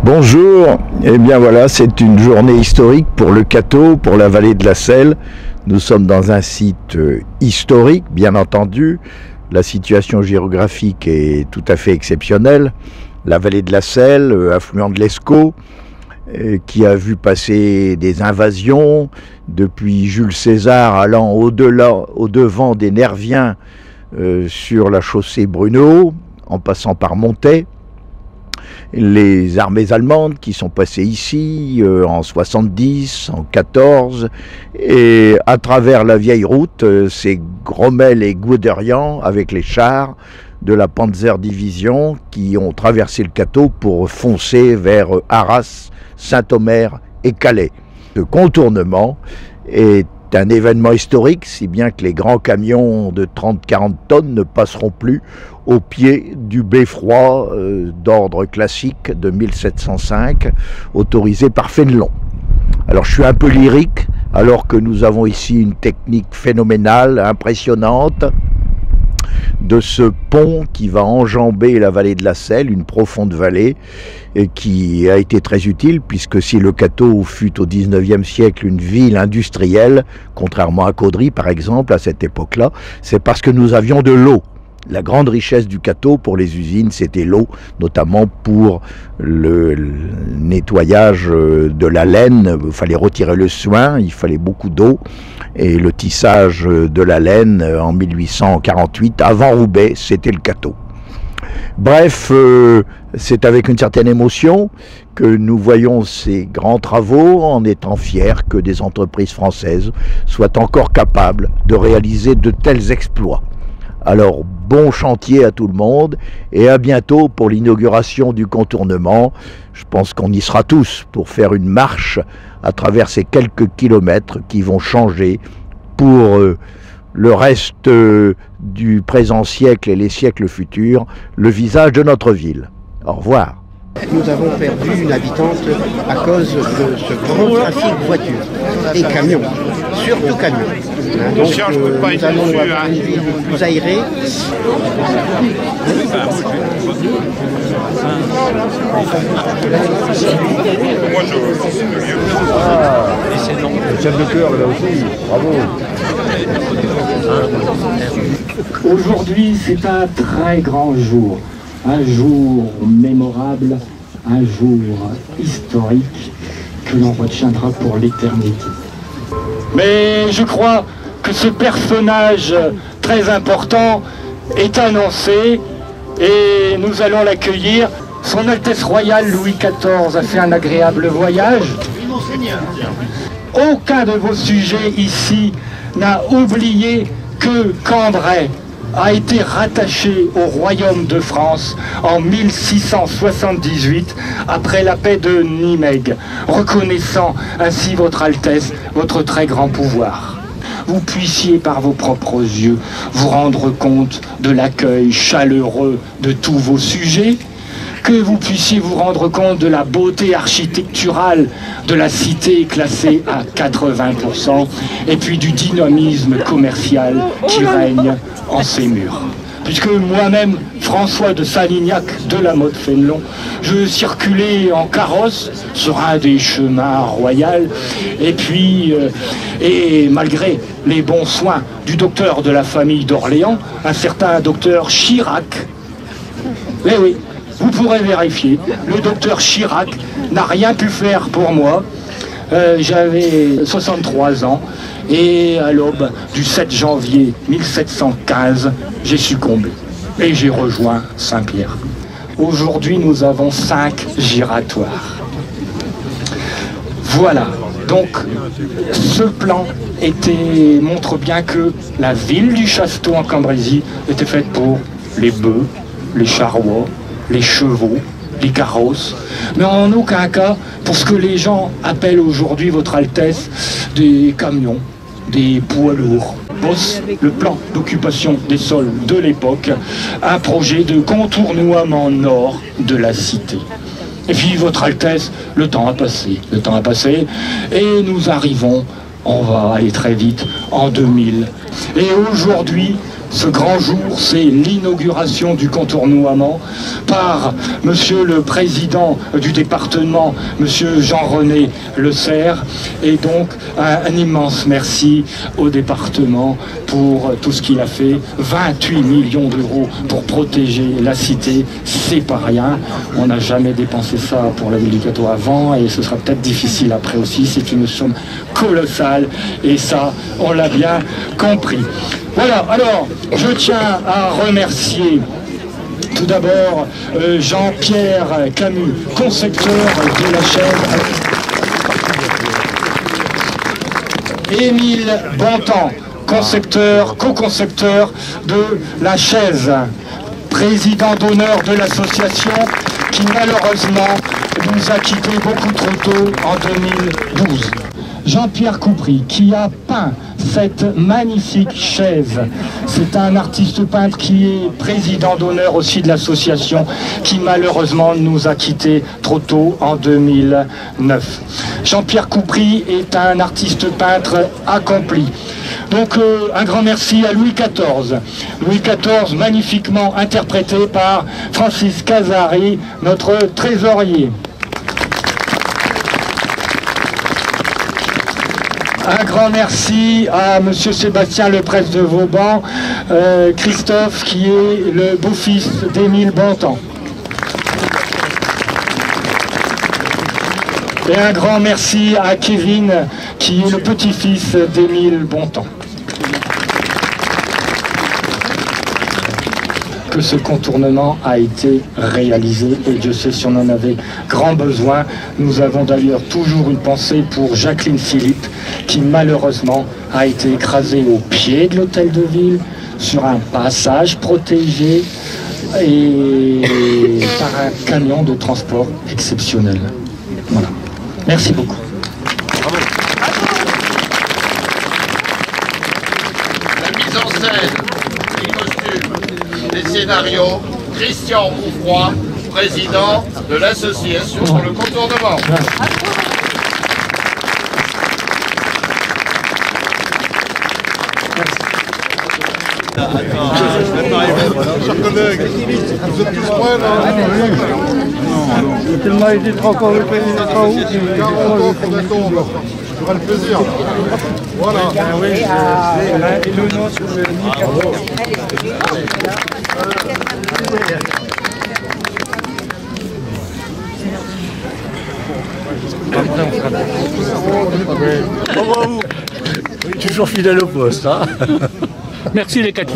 Bonjour, eh bien voilà, c'est une journée historique pour le Cateau, pour la vallée de la Selle. Nous sommes dans un site historique, bien entendu. La situation géographique est tout à fait exceptionnelle. La vallée de la Selle, affluent de l'Escaut, qui a vu passer des invasions, depuis Jules César allant au-devant des Nerviens sur la chaussée Brunehaut, en passant par Montet. Les armées allemandes qui sont passées ici en 70, en 14, et à travers la vieille route, c'est Grommel et Guderian avec les chars de la Panzerdivision qui ont traversé le Cateau pour foncer vers Arras, Saint-Omer et Calais. Ce contournement est un événement historique, si bien que les grands camions de 30-40 tonnes ne passeront plus au pied du beffroi d'ordre classique de 1705, autorisé par Fénelon. Alors je suis un peu lyrique, alors que nous avons ici une technique phénoménale, impressionnante, de ce pont qui va enjamber la vallée de la Selle, une profonde vallée, et qui a été très utile, puisque si le Cateau fut au XIXe siècle une ville industrielle, contrairement à Caudry par exemple, à cette époque-là, c'est parce que nous avions de l'eau. La grande richesse du Cateau pour les usines, c'était l'eau, notamment pour le nettoyage de la laine. Il fallait retirer le suin, il fallait beaucoup d'eau. Et le tissage de la laine en 1848, avant Roubaix, c'était le Cateau. Bref, c'est avec une certaine émotion que nous voyons ces grands travaux, en étant fiers que des entreprises françaises soient encore capables de réaliser de tels exploits. Alors, bon chantier à tout le monde et à bientôt pour l'inauguration du contournement. Je pense qu'on y sera tous pour faire une marche à travers ces quelques kilomètres qui vont changer pour le reste du présent siècle et les siècles futurs le visage de notre ville. Au revoir. Nous avons perdu une habitante à cause de ce grand trafic de voitures et camions, surtout camions. Donc nous allons avoir une ville plus aérée. Moi je pense mieux. Le chef de chœur là aussi, bravo. Aujourd'hui c'est un très grand jour. Un jour mémorable, un jour historique que l'on retiendra pour l'éternité. Mais je crois que ce personnage très important est annoncé et nous allons l'accueillir. Son Altesse Royale Louis XIV a fait un agréable voyage. Aucun de vos sujets ici n'a oublié que Cambrai a été rattaché au royaume de France en 1678 après la paix de Nimègue, reconnaissant ainsi votre Altesse, votre très grand pouvoir. Vous puissiez par vos propres yeux vous rendre compte de l'accueil chaleureux de tous vos sujets, que vous puissiez vous rendre compte de la beauté architecturale de la cité classée à 80% et puis du dynamisme commercial qui règne en ces murs. Puisque moi-même, François de Salignac de la Motte Fénelon, je circulais en carrosse sur un des chemins royaux et puis, et malgré les bons soins du docteur de la famille d'Orléans, un certain docteur Chirac, eh oui, vous pourrez vérifier, le docteur Chirac n'a rien pu faire pour moi. J'avais 63 ans et à l'aube du 7 janvier 1715, j'ai succombé et j'ai rejoint Saint-Pierre. Aujourd'hui, nous avons 5 giratoires. Voilà, donc ce plan montre bien que la ville du Chasteau en Cambrésis était faite pour les bœufs, les charrois, les chevaux, les carrosses, mais en aucun cas pour ce que les gens appellent aujourd'hui, votre Altesse, des camions, des poids lourds. Bosse, le plan d'occupation des sols de l'époque, un projet de contournement nord de la cité. Et puis, votre Altesse, le temps a passé, et nous arrivons, on va aller très vite, en 2000. Et aujourd'hui, ce grand jour, c'est l'inauguration du contournement par Monsieur le Président du département, Monsieur Jean-René Le Serre, et donc un immense merci au département pour tout ce qu'il a fait. 28 millions d'euros pour protéger la cité, c'est pas rien. On n'a jamais dépensé ça pour la ville du Cateau avant, et ce sera peut-être difficile après aussi. C'est une somme colossale, et ça, on l'a bien compris. Voilà, alors, je tiens à remercier tout d'abord Jean-Pierre Camus, concepteur de la chaise. Émile Bontemps, concepteur, co-concepteur de la chaise, président d'honneur de l'association qui malheureusement nous a quittés beaucoup trop tôt en 2012. Jean-Pierre Coupry, qui a peint cette magnifique chaise. C'est un artiste peintre qui est président d'honneur aussi de l'association, qui malheureusement nous a quittés trop tôt en 2009. Jean-Pierre Coupry est un artiste peintre accompli. Donc un grand merci à Louis XIV. Louis XIV magnifiquement interprété par Francis Casari, notre trésorier. Un grand merci à Monsieur Sébastien Lepresse de Vauban, Christophe qui est le beau-fils d'Émile Bontemps. Et un grand merci à Kevin qui est le petit-fils d'Émile Bontemps. Que ce contournement a été réalisé, et Dieu sait si on en avait grand besoin. Nous avons d'ailleurs toujours une pensée pour Jacqueline Philippe, qui malheureusement a été écrasée au pied de l'hôtel de ville, sur un passage protégé et par un camion de transport exceptionnel. Voilà. Merci beaucoup. La mise en scène, les costumes, les scénarios, Christian Boufroy, président de l'association pour le contournement. Chers collègues, vous êtes tous prêts là? Tellement été encore le président Traoré. J'aurai le plaisir. Voilà. Et le nom sur le Bravo. Toujours fidèle au poste, hein. Merci les quatre.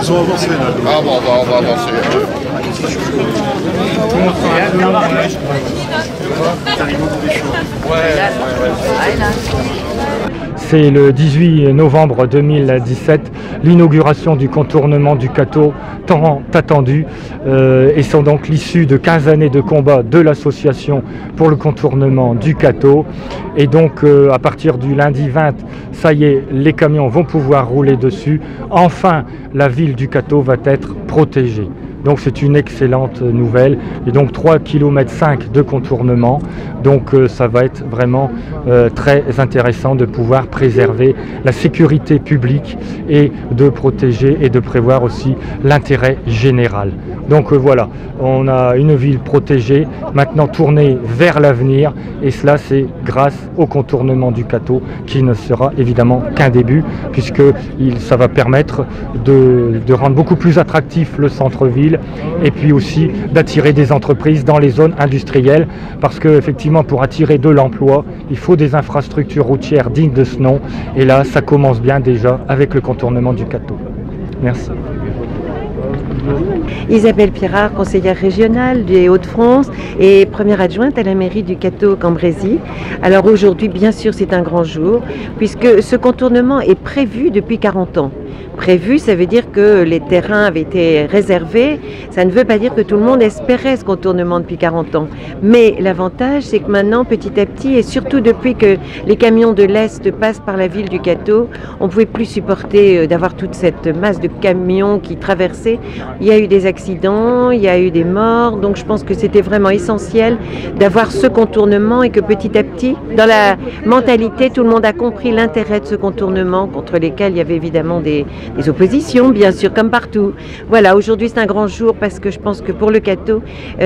Ils ont avancé là. Ah bon, on va avancer. C'est le 18 novembre 2017, l'inauguration du contournement du Cateau, tant attendu, et sont donc l'issue de 15 années de combat de l'association pour le contournement du Cateau. Et donc à partir du lundi 20, ça y est, les camions vont pouvoir rouler dessus. Enfin, la ville du Cateau va être protégée. Donc c'est une excellente nouvelle. Et donc 3,5 km de contournement. Donc ça va être vraiment très intéressant de pouvoir préserver la sécurité publique et de protéger et de prévoir aussi l'intérêt général. Donc voilà, on a une ville protégée, maintenant tournée vers l'avenir, et cela c'est grâce au contournement du Cateau, qui ne sera évidemment qu'un début, puisque ça va permettre de rendre beaucoup plus attractif le centre-ville, et puis aussi d'attirer des entreprises dans les zones industrielles, parce que effectivement pour attirer de l'emploi, il faut des infrastructures routières dignes de ce nom, et là ça commence bien déjà avec le contournement du Cateau. Merci. Isabelle Pirard, conseillère régionale des Hauts-de-France et première adjointe à la mairie du Cateau-Cambrésis. Alors aujourd'hui, bien sûr, c'est un grand jour puisque ce contournement est prévu depuis 40 ans. Prévu, ça veut dire que les terrains avaient été réservés. Ça ne veut pas dire que tout le monde espérait ce contournement depuis 40 ans. Mais l'avantage, c'est que maintenant, petit à petit, et surtout depuis que les camions de l'Est passent par la ville du Cateau, on ne pouvait plus supporter d'avoir toute cette masse de camions qui traversaient. Il y a eu des accidents, il y a eu des morts. Donc je pense que c'était vraiment essentiel d'avoir ce contournement et que petit à petit, dans la mentalité, tout le monde a compris l'intérêt de ce contournement, contre lesquels il y avait évidemment des oppositions, bien sûr, comme partout. Voilà, aujourd'hui c'est un grand jour parce que je pense que pour le Cateau,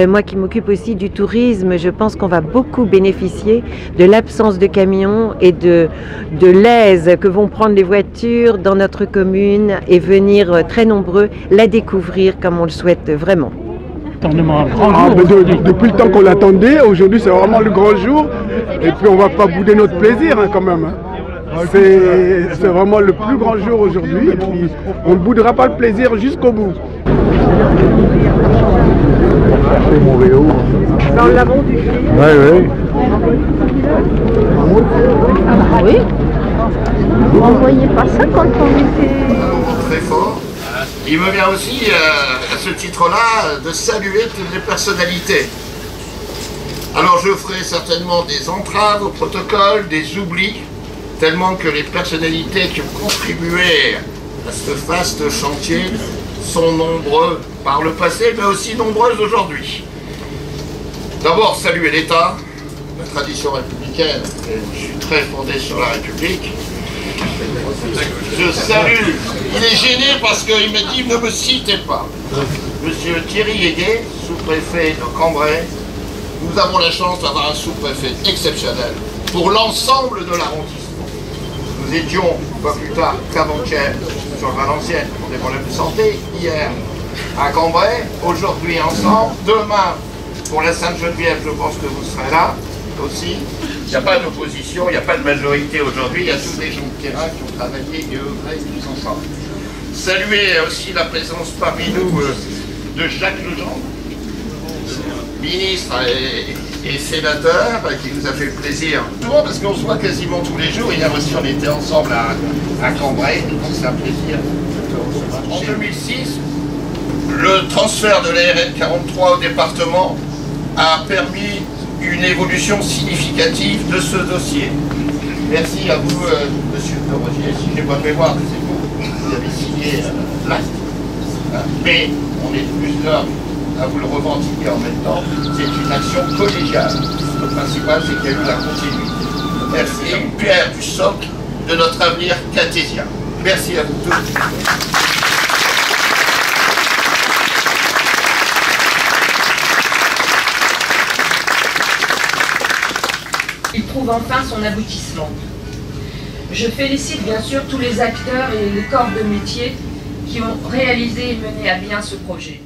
moi qui m'occupe aussi du tourisme, je pense qu'on va beaucoup bénéficier de l'absence de camions et de l'aise que vont prendre les voitures dans notre commune et venir très nombreux la découvrir comme on le souhaite vraiment. Depuis le temps qu'on l'attendait, aujourd'hui c'est vraiment le grand jour et puis on va pas bouder notre plaisir quand même. C'est vraiment le plus grand jour aujourd'hui et puis on ne boudera pas le plaisir jusqu'au bout. Mon vélo. Dans l'avant du fil. Oui. Oui. On ne voyait pas ça quand on était... Très fort. Il me vient aussi, à ce titre-là, de saluer toutes les personnalités. Alors je ferai certainement des entraves au protocole, des oublis, tellement que les personnalités qui ont contribué à ce vaste chantier sont nombreux par le passé, mais aussi nombreuses aujourd'hui. D'abord, saluer l'État, la tradition républicaine, et je suis très fondé sur la République. Je salue, il est gêné parce qu'il m'a dit ne me citez pas. Monsieur Thierry Héguet, sous-préfet de Cambrai, nous avons la chance d'avoir un sous-préfet exceptionnel pour l'ensemble de l'arrondissement. Nous étions, pas plus tard qu'avant-hier, sur Valenciennes pour des problèmes de santé, hier à Cambrai, aujourd'hui ensemble, demain pour la Sainte-Geneviève, je pense que vous serez là aussi. Il n'y a pas d'opposition, il n'y a pas de majorité aujourd'hui, il y a tous des gens de terrain qui ont travaillé et œuvré tous ensemble. Saluer aussi la présence parmi nous de Jacques Legendre, ministre et sénateur, qui nous a fait plaisir. Souvent parce qu'on se voit quasiment tous les jours, hier aussi on était ensemble à Cambrai, donc c'est un plaisir. En 2006, le transfert de la RN 43 au département a permis une évolution significative de ce dossier. Merci à vous, monsieur de Rogier. Si je n'ai pas de mémoire, c'est vous avez signé l'acte. Mais on est plusieurs à vous le revendiquer en même temps. C'est une action collégiale. Le principal, c'est qu'il y a eu la continuité. Merci, une pierre du socle de notre avenir cartésien. Merci à vous tous. Il trouve enfin son aboutissement. Je félicite bien sûr tous les acteurs et les corps de métier qui ont réalisé et mené à bien ce projet.